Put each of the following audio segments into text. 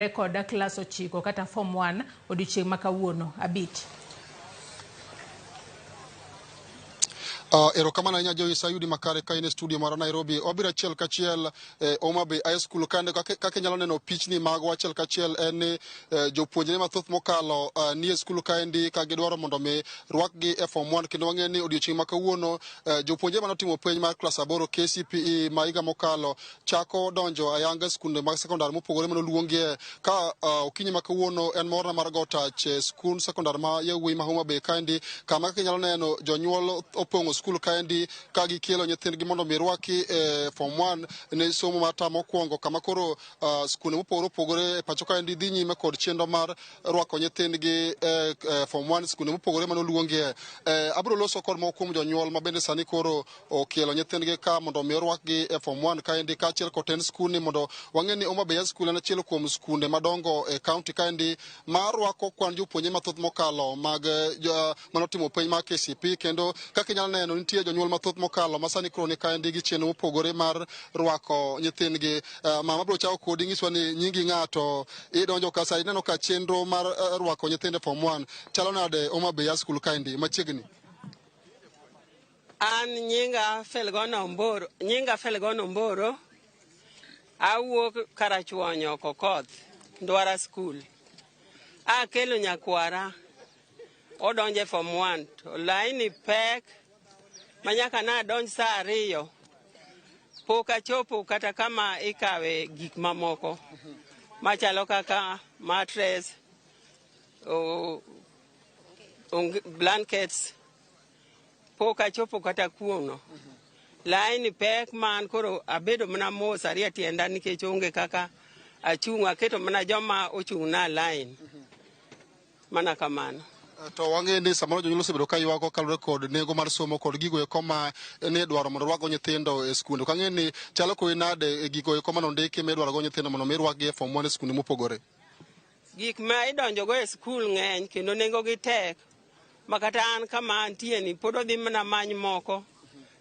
Rekoda klas 9 kata form 1 odiochieng' makawuono abich. Erokamano ahinya Joyce Ayudi makare ka in studio mar Nairobi. Wabiro achiel kachiel Homa Bay High School kande kaka inyalo neno pichni mago achiel kachiel en ni jopuonjre mathoth mokalo nie skul kaendi ka gidwaro mondo mi rwakgi e form 1 kendo wang'eyo ni odiochieng' ma kawuono jopuonjre manotimo penj mar klas 8 KCPE ma higa mokalo chako donjo ayanga skunde mag sekondar mopogore manoluongie ka okinyi ma kawuono en morna mar go tach skund sekondar ma yawuoyi ma Homa Bay kaendi kama kaka inyalo neno jonyuol opong'o skul kaendi ka gikelo nyithindgi mondo mi rwaki form 1 ne somo mata mokwongo kama koro skunde mopogore opogore e pacho kaendi dhi nyime kod chenro mar rwako nyithindgi form 1 skunde mopogore manoluongie. Abiro loso kod moko kuom jonyuol ma bende sani koro okelo nyithindgi ka mondo mi rwakgi e form 1 kaendi ka achiel koten skul ni mondo wang'e ni Homa Bay High School en achiel kuom skunde madongo e kaunti kaendi ma rwako kwan jopuonjre mathoth mokalo mag manotimo penj mar KCPE kendo kaka inyalo neno nitie jonyuol mathoth mokalo ma sani koro ni kaendi gi chenro mopogore mar rwako nyithindgi. Mama biro chako kodi nyiswa ni nyingi ng'ato idonjo ka sai neno ka chenro mar rwako nyithinde form 1 chalo nade Homa Bay High School kaendi machiegni. An nyinga Felgon Omboro awuok Karachuonyo Kokoth Ndwara School. Akelo nyakwara odonje form 1 to laini pek manyaka na donj saa 2 pok achopo kata kama ikawe gik mamoko machalo kaka mattress blankets pok achopo kata kuno. Laini pek man koro abedo mana mos aria tienda nikech onge kaka achung' aketo mana joma ochung' na line mana kamano. To wang'e ni samoro jonyuol osebedo ka ywago kalore kod nengo mar somo kod gigo eko ma ne dwaro mondo rwakgo nyithindo e skunde. Wang'e ni chalo koi nade e gigo eko manondiki midwaro go nyithindo mondo mi rwakgi e form 1 e skunde mopogore. Gik ma idonjogo e skul ng'eny kendo nengo gi tek makata an kama antie ni pod odhi mana many moko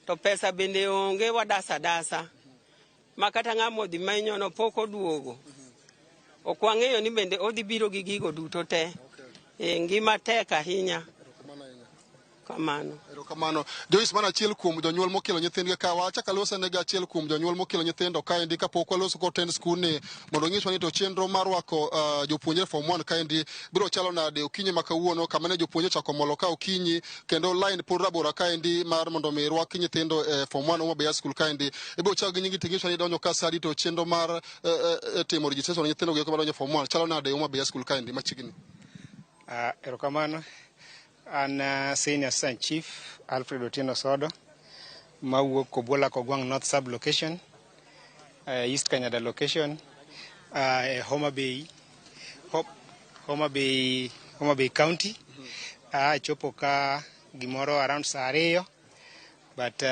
to pesa bende onge wadasa makata ng'ama odhi manyono pok oduogo. Ok wang'eyo ni bende odhi biro gi gigo duto te. Ngima tek ahinya kamano. Erokamano. Joyce mana achiel kuom jonyuol mokelo nyithindgi ka wachaka loso ne ga achiel kuom jonyuol mokelo nyithindo kaendi kapok waloso koten skul ni mondo nyiswa ni to chenro mar rwako jopuonjre form 1 kaendi biro chalo nade okinyi ma kawuono kama ne jopuonjre chako molo ka okinyi kendo line pod rabora kaendi mar mondo mi rwaki nyithindo e form 1 Homa Bay High School kaendi ibiro chako gi nyingi tinyiswa ni donjo ka sadi to chenro mar timo registration nyithindo gi madonjo form 1 chalo nade Homa Bay High School kaendi machiegni. Erokamano. An Senior Assistant Chief Alfred Otieno Sodo mawuok Kobola Kogwang North Sub Location, East Kanyada Location, Homa Bay County. Chopo ka gimoro around saa 2 but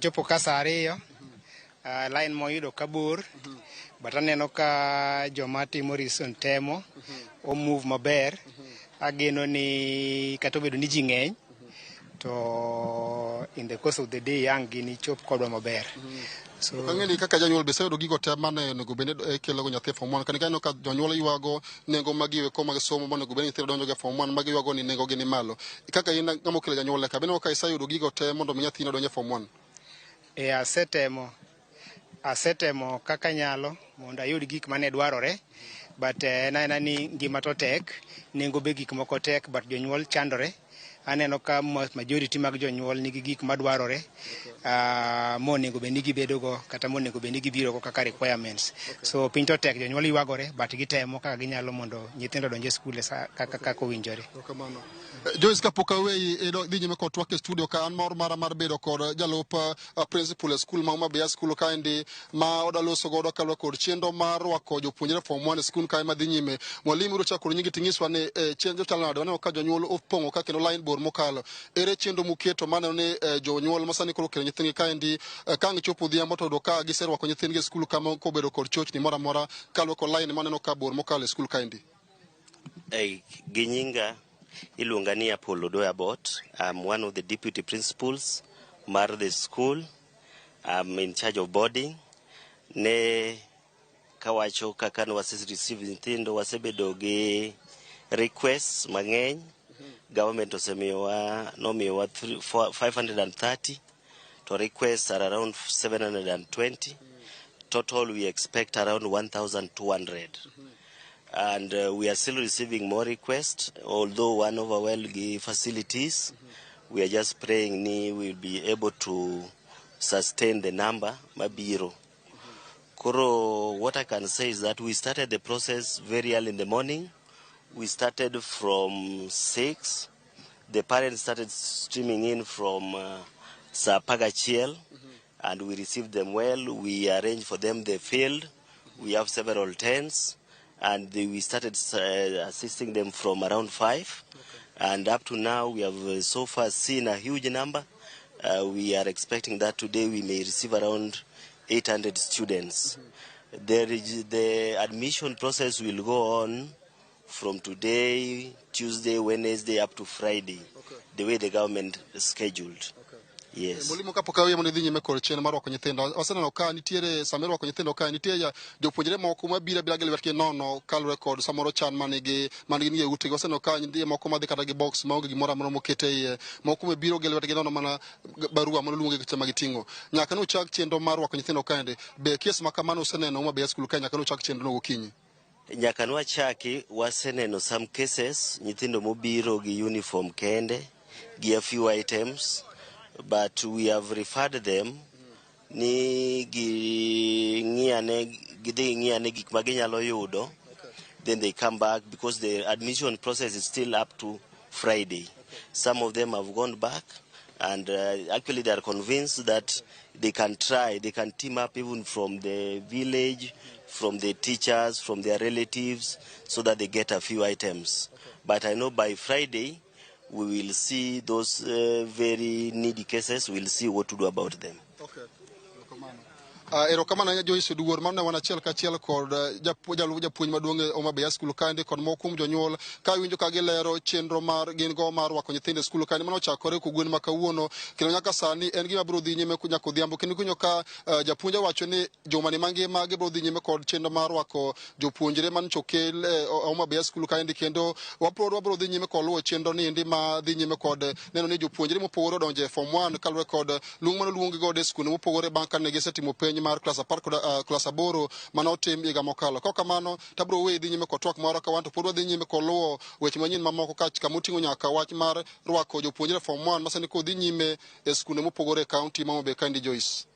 chopo ka saa 2 line moyudo kabur but aneno ka joma timo reason temo o move maber ageno ni kata obedo ni ji ng'eny to in the course of the day yang gini chop kodwa maber. So kang'eni kaka janyuol be sayudo gigo te mane nego bende kelo go nyathi form 1 kaneno ka jonyuol ywago nengo magiwe ko mag somo monego bende nyithindo donjo ga form 1 magi ywago ni nengo gi ni malo kaka in ngamo kelo janyuol ka bende ka isayudo gigo te mondo mi nyathino donjo form 1. Asetemo kaka nyalo mondo ayud gik mane dwarore but na ni ngima to tek nengo be gik moko tek but jonyuol chandore. Aneno ka majority mag jonyuol nigi gik madwarore monego be nigi bedogo kata monego be nigi biro kaka requirements. So piny to tek jonyuol ywagore but gitemo kaka ginyalo mondo nyithindo donje skul kaka owinjore. Joyce kapok aweyi dhi nyime kod twak e studio ka an mor mar bedo kod jalup principal e skul ma Homa Bay skul kaendi ma odaloso godo kalwa kod chenro mar rwako jopuonjre form 1 e skul kae madhi nyime. Mwalimu biro chako nyingi tinyiswa ni chenro chalo nade waneno ka jonyuol opong'o ka kendo line bor mokalo ere chenro muketo maneno ni jonyuol masani koro kelo nyithindgi kaendi ka ngichopo dhiambo to do ka giserwako nyithindgi e skul kama kobedo kod chochni moro amora kalwa kod line maneno ka bor mokalo e skul kaendi. Gi nyinga Ilungani Apollo Doyabot. I'm one of the deputy principals mar the school I'm in charge of boarding. Ne kawacho kaka wase receive nyithindo wasebedo gi requests mang'eny. Government nomiyowa 530 to requests are around 720. Total we expect around 1,200. And we are still receiving more requests, although one overwhelming facilities. We are just praying we'll be able to sustain the number, mabiro. Koro, what I can say is that we started the process very early in the morning. We started from 6. The parents started streaming in from Sapagachiel, and we received them well. We arranged for them the field. We have several tents, and we started assisting them from around 5. And up to now, we have so far seen a huge number. We are expecting that today we may receive around 800 students. The admission process will go on from today, Tuesday, Wednesday, up to Friday, the way the government scheduled. Yes. Molimo kapo kawe mo dhi nyime kor chen marwako nyithindo. Oseneno ka nitiere samero rwako nyithindo ka nitie jopuonjre moko mabira bila gel werke nono kal record samoro chan manigi nie ute. Oseneno ka nitie moko madhi kata gi box maonge gimoro amora mokete iye. Moko mabiro gel werke nono mana barua mono luonge chama gitingo. Nyaka no chak chenro mar rwako nyithindo kaende. Be kes makamano oseneno Homa Bay School ka nyaka no chak chenro no gokinyi. Nyaka nwachaki waseneno some cases nyithindo mobiro gi uniform kende gi a few items, but we have referred them ni ng'iane gik ma ginyalo yudo. Then they come back because the admission process is still up to Friday. Some of them have gone back, and actually they are convinced that they can team up even from the village, from the teachers, from their relatives, so that they get a few items. But I know by Friday, we will see those very needy cases. We'll see what to do about them. Okay. Erokamano Joyce Duor mane wan achiel kachiel kod japuonj maduong' Homa Bay School kande kod moko kuom jonyuol ka winjo ka gilero chenro mar gin go mar rwako nyithindo skul kande mano chakore kogwen ma kawuono kendo nyaka sani en gima biro dhi nyime nyaka odhiambo kendo kunyo ka japuonj wacho ni joma ni mangima gibiro dhi nyime kod chenro mar rwako jopuonjre man chokel Homa Bay School kande kendo wabiro dhi nyime kod luwo chenro ni ndi ma dhi nyime kod neno ni jopuonjre mopogore odonje form 1 kalwe kod luong mano luongi go de skul mopogore bang' kane gisetimo penj mar klas 10 kod klas 8 manotim higa mokalo. Kok kamano tabro we dhi nyime kod twak moro ka wanto pod wadhi nyime kod luwo weche manyien mamoko ka moting'o nyaka wach mar rwako jopuonjre form 1 masani kodhi nyime e skunde mopogore e kaunti ma Homa Bay kandi Joyce.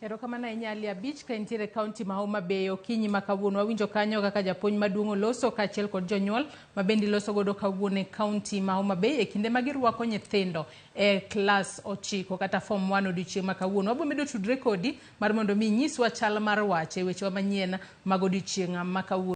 Erokamano inyali abich ka intiere kaunti ma Homa Bay okinyi ma kawuono wawinjo kanyo kaka japuonj maduong' loso kaachiel kod jonyuol ma bendi loso godo kawuono e kaunti ma Homa Bay e kinde ma girwako nyithindo e klas 9 kata form 1 odiochieng' ma kawuono. Wabo medo tudre kodi mar mondo mi nyiswa chal mar wache weche manyien mag odiochieng' ma kawuono.